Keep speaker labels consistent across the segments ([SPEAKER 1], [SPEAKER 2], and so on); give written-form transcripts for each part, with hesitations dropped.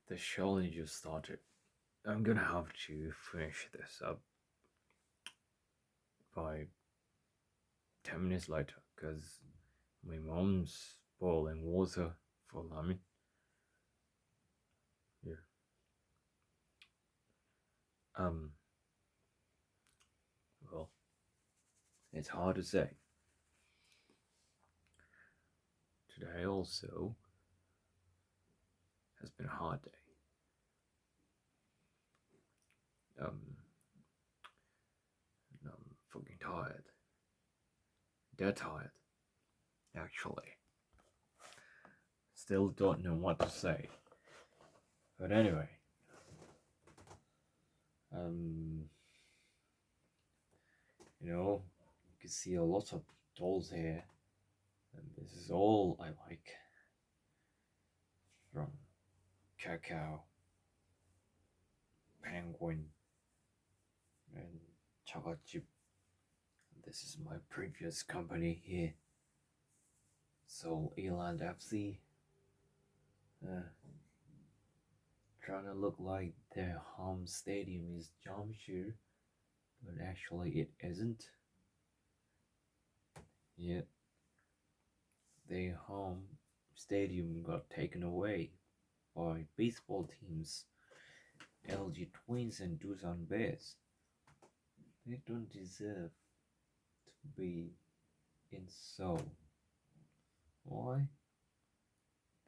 [SPEAKER 1] The show only just started. I'm gonna have to finish this up by 10 minutes later because my mom's boiling water for lemon. Yeah. Um, well, it's hard to say. Today also has been a hard day. Um, and I'm fucking tired. Dead tired, actually. Still don't know what to say. But anyway, um, you can see a lot of dolls here, and this is all I like. From Cacao, Penguin, and Chocolate Chip. This is my previous company here, Seoul Eland FC. Uh, Trying to look like their home stadium is Jamshir, but actually it isn't. Yet their home stadium got taken away by baseball teams LG Twins and Doosan Bears. They don't deserve to be in Seoul. Why?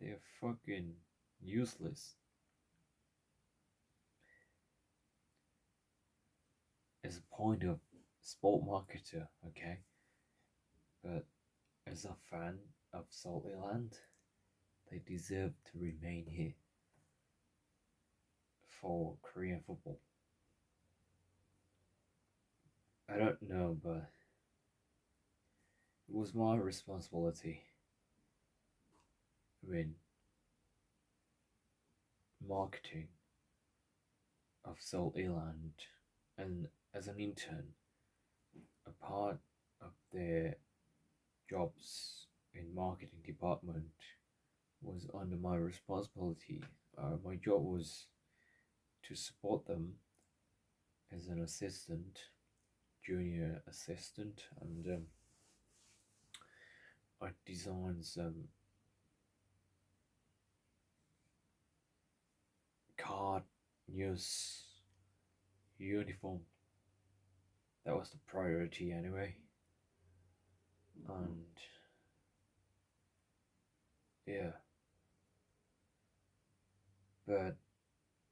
[SPEAKER 1] They're fucking useless. As a point of sport marketer, okay? But as a fan of Seoul Island, they deserve to remain here for Korean football. I don't know, but it was my responsibility when marketing of Seoul Island, and as an intern, a part of their jobs in marketing department was under my responsibility. My job was to support them as an assistant, junior assistant, and I designed some card news uniform. That was the priority anyway. And yeah, but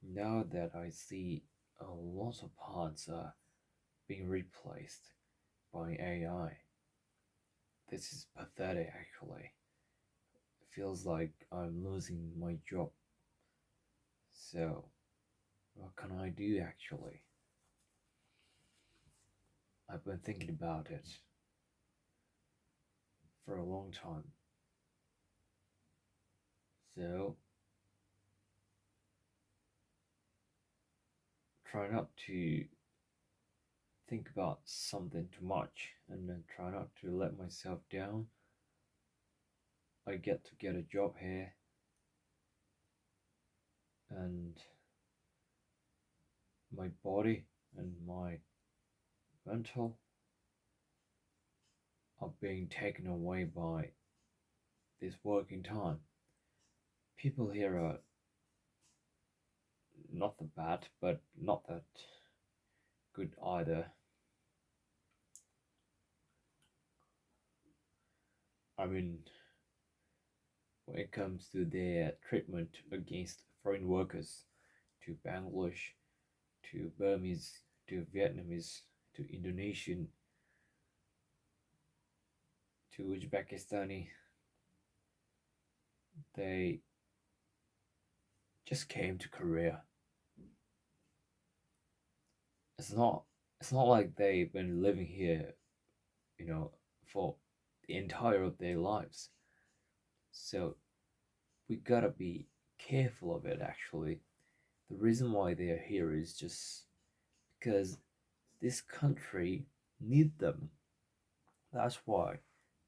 [SPEAKER 1] now that I see a lot of parts are being replaced by AI, this is pathetic actually. It feels like I'm losing my job. So, what can I do actually? I've been thinking about it for a long time. So, try not to think about something too much and then try not to let myself down. I get to get a job here and my body and my mental are being taken away by this working time. People here are not that bad, but not that good either. I mean, when it comes to their treatment against foreign workers, to Bangladesh, to Burmese, to Vietnamese, to Indonesian, to Uzbekistani, they just came to Korea. It's not it's not like they've been living here, you know, for the entire of their lives. So we gotta be careful of it actually. The reason why they are here is just because this country need them. That's why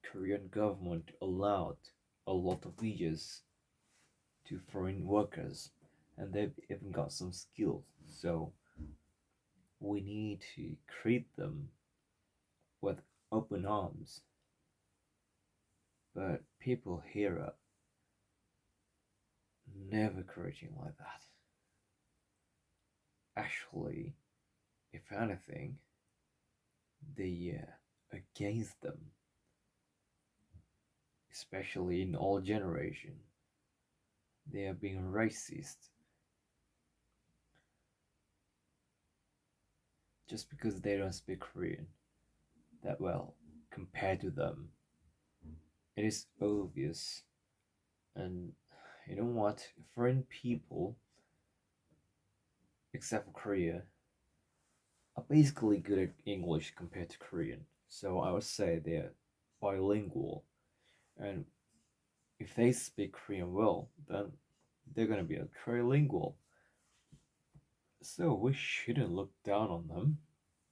[SPEAKER 1] Korean government allowed a lot of visas to foreign workers. and they've even got some skills. So we need to treat them with open arms. But people here are never creating like that. Actually, if anything, they against them, especially in all generation. They are being racist just because they don't speak Korean that well compared to them. It is obvious. And you know what? Foreign people, except for Korea, are basically good at English compared to Korean. So I would say they're bilingual. And if they speak Korean well, then they're gonna be a trilingual. So we shouldn't look down on them.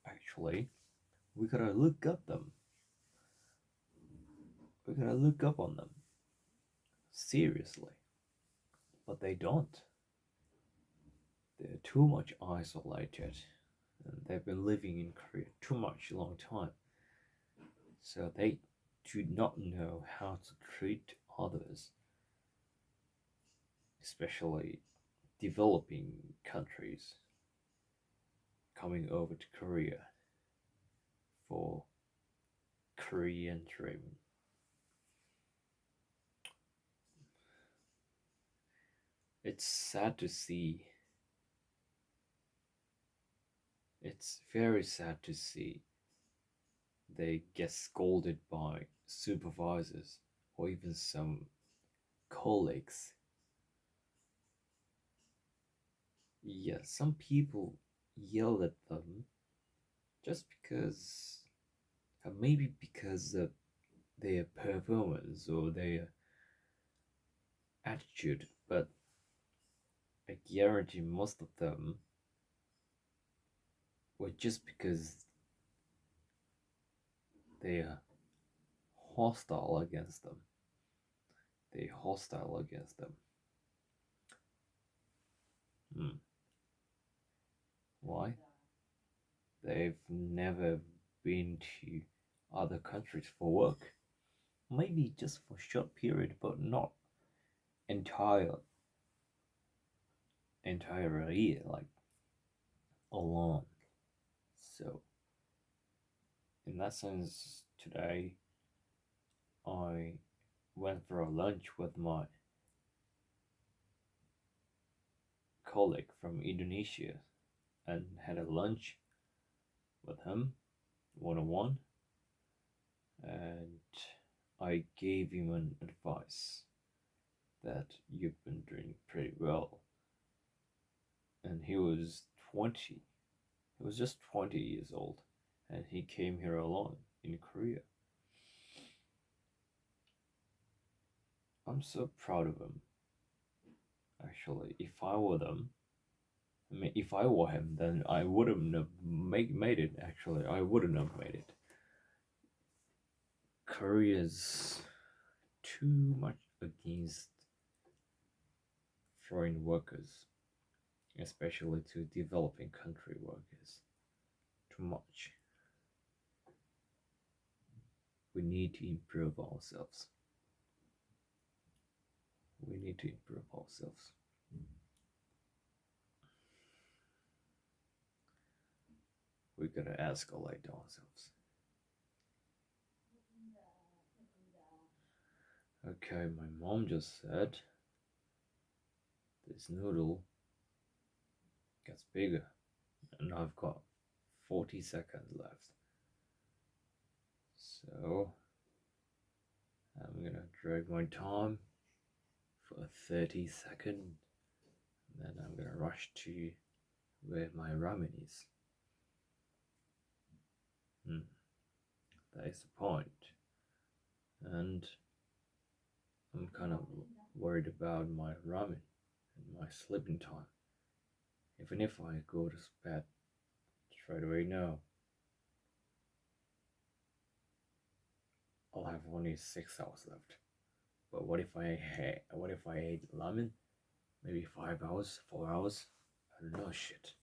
[SPEAKER 1] Actually, we gotta look up them. We gotta look up on them seriously, but they don't. They're too much isolated, and they've been living in Korea too much long time, so they do not know how to treat others, especially developing countries coming over to Korea for Korean dream. It's sad to see. It's very sad to see they get scolded by supervisors or even some colleagues. Yeah, some people yell at them just because, maybe because of their performance or their attitude, but I guarantee most of them were just because they are hostile against them. They hostile against them. Hmm. Why? They've never been to other countries for work. Maybe just for short period, but not entire entire year, like alone. So in that sense, today I went for a lunch with my colleague from Indonesia and had a lunch with him one on one, and I gave him an advice that you've been doing pretty well. And he was 20. He was just 20 years old, and he came here alone in Korea. I'm so proud of him. Actually, if I were them, I mean, if I were him, then I wouldn't have made it. Actually, I wouldn't have made it. Korea's too much against foreign workers, especially to developing country workers. Too much. We need to improve ourselves. We need to improve ourselves. We gotta escalate ourselves. Okay, my mom just said this noodle gets bigger, and I've got 40 seconds left. So I'm gonna drag my time for 30 seconds, and then I'm gonna rush to where my ramen is. That is the point. And I'm kind of worried about my ramen and my sleeping time. Even if I go to bed straight away now, I'll have only 6 hours left. But what if I ate ramen maybe 5 hours, 4 hours. I don't know shit.